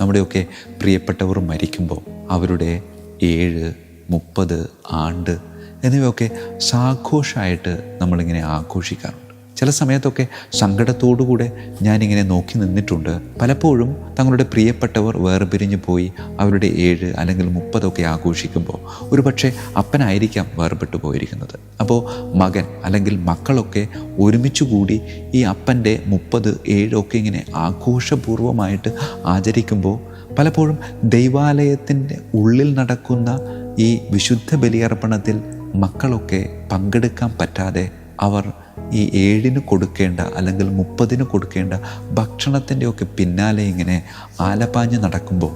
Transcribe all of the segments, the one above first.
നമ്മുടെയൊക്കെ പ്രിയപ്പെട്ടവർ മരിക്കുമ്പോൾ അവരുടെ 7, 30 ആണ്ട് എന്നിവയൊക്കെ സാഘോഷമായിട്ട് നമ്മളിങ്ങനെ ആഘോഷിക്കാറുണ്ട്. ചില സമയത്തൊക്കെ സങ്കടത്തോടുകൂടെ ഞാനിങ്ങനെ നോക്കി നിന്നിട്ടുണ്ട്. പലപ്പോഴും തങ്ങളുടെ പ്രിയപ്പെട്ടവർ വേർപിരിഞ്ഞു പോയി അവരുടെ 7 അല്ലെങ്കിൽ 30 ആഘോഷിക്കുമ്പോൾ ഒരു പക്ഷേ അപ്പനായിരിക്കാം വേർപെട്ടു പോയിരിക്കുന്നത്. അപ്പോൾ മകൻ അല്ലെങ്കിൽ മക്കളൊക്കെ ഒരുമിച്ച് കൂടി ഈ അപ്പൻ്റെ 30, 7 ഇങ്ങനെ ആഘോഷപൂർവമായിട്ട് ആചരിക്കുമ്പോൾ പലപ്പോഴും ദൈവാലയത്തിൻ്റെ ഉള്ളിൽ നടക്കുന്ന ഈ വിശുദ്ധ ബലിയർപ്പണത്തിൽ മക്കളൊക്കെ പങ്കെടുക്കാൻ പറ്റാതെ അവർ ഈ 7 കൊടുക്കേണ്ട അല്ലെങ്കിൽ 30 കൊടുക്കേണ്ട ഭക്ഷണത്തിൻ്റെയൊക്കെ പിന്നാലെ ഇങ്ങനെ ആലപാഞ്ഞ് നടക്കുമ്പോൾ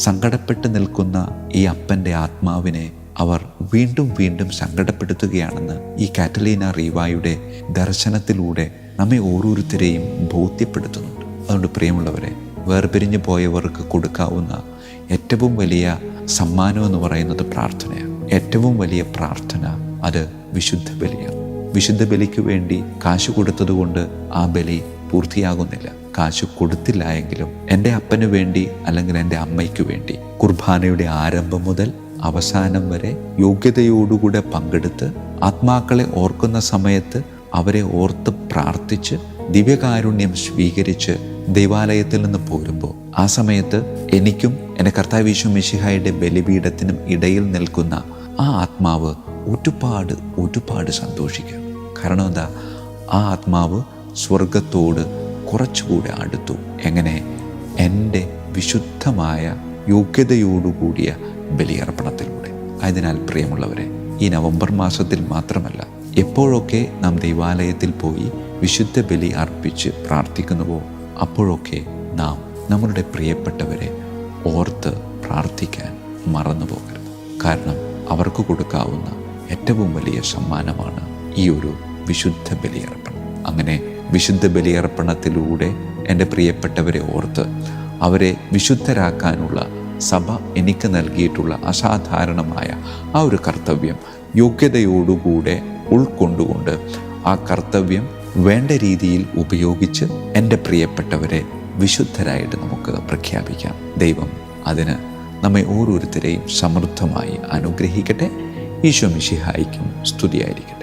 സങ്കടപ്പെട്ട് നിൽക്കുന്ന ഈ അപ്പൻ്റെ ആത്മാവിനെ അവർ വീണ്ടും വീണ്ടും സങ്കടപ്പെടുത്തുകയാണെന്ന് ഈ കാറ്റലീന റീവായുടെ ദർശനത്തിലൂടെ നമ്മെ ഓരോരുത്തരെയും ബോധ്യപ്പെടുത്തുന്നുണ്ട്. അതുകൊണ്ട് പ്രിയമുള്ളവരെ, വേർപിരിഞ്ഞു പോയവർക്ക് കൊടുക്കാവുന്ന ഏറ്റവും വലിയ സമ്മാനം എന്ന് പറയുന്നത് പ്രാർത്ഥനയാണ്. ഏറ്റവും വലിയ പ്രാർത്ഥന അത് വിശുദ്ധ ബലിയാണ്. വിശുദ്ധ ബലിക്ക് വേണ്ടി കാശ് കൊടുത്തതുകൊണ്ട് ആ ബലി പൂർത്തിയാകുന്നില്ല. കാശ് കൊടുത്തില്ല എങ്കിലും എൻ്റെ അപ്പന് വേണ്ടി അല്ലെങ്കിൽ എൻ്റെ അമ്മയ്ക്ക് വേണ്ടി കുർബാനയുടെ ആരംഭം മുതൽ അവസാനം വരെ യോഗ്യതയോടുകൂടെ പങ്കെടുത്ത് ആത്മാക്കളെ ഓർക്കുന്ന സമയത്ത് അവരെ ഓർത്ത് പ്രാർത്ഥിച്ച് ദിവ്യകാരുണ്യം സ്വീകരിച്ച് ദൈവാലയത്തിൽ നിന്ന് പോരുമ്പോൾ ആ സമയത്ത് എനിക്കും എൻ്റെ കർത്താവ് യേശു മിശിഹായുടെ ബലിപീഠത്തിനും ഇടയിൽ നിൽക്കുന്ന ആ ആത്മാവ് ഒരുപാട് സന്തോഷിക്കുക. കാരണം എന്താ? ആ ആത്മാവ് സ്വർഗത്തോട് കുറച്ചുകൂടെ അടുത്തു. എങ്ങനെ? എൻ്റെ വിശുദ്ധമായ യോഗ്യതയോടുകൂടിയ ബലിയർപ്പണത്തിലൂടെ. അതിനാൽ പ്രിയമുള്ളവരെ, ഈ നവംബർ മാസത്തിൽ മാത്രമല്ല, എപ്പോഴൊക്കെ നാം ദൈവാലയത്തിൽ പോയി വിശുദ്ധ ബലി അർപ്പിച്ച് പ്രാർത്ഥിക്കുന്നുവോ അപ്പോഴൊക്കെ നാം നമ്മളുടെ പ്രിയപ്പെട്ടവരെ ഓർത്ത് പ്രാർത്ഥിക്കാൻ മറന്നു പോകരുത്. കാരണം അവർക്ക് കൊടുക്കാവുന്ന ഏറ്റവും വലിയ സമ്മാനമാണ് ഈ ഒരു വിശുദ്ധ ബലിയർപ്പണം. അങ്ങനെ വിശുദ്ധ ബലിയർപ്പണത്തിലൂടെ എൻ്റെ പ്രിയപ്പെട്ടവരെ ഓർത്ത് അവരെ വിശുദ്ധരാക്കാനുള്ള സഭ എനിക്ക് നൽകിയിട്ടുള്ള അസാധാരണമായ ആ ഒരു കർത്തവ്യം യോഗ്യതയോടുകൂടെ ഉൾക്കൊണ്ടുകൊണ്ട് ആ കർത്തവ്യം വേണ്ട രീതിയിൽ ഉപയോഗിച്ച് എൻ്റെ പ്രിയപ്പെട്ടവരെ വിശുദ്ധരായിട്ട് നമുക്ക് പ്രഖ്യാപിക്കാം. ദൈവം അതിന് നമ്മെ ഓരോരുത്തരെയും സമൃദ്ധമായി അനുഗ്രഹിക്കട്ടെ. ഈശോ മിശിഹായ്ക്കും സ്തുതിയായിരിക്കട്ടെ.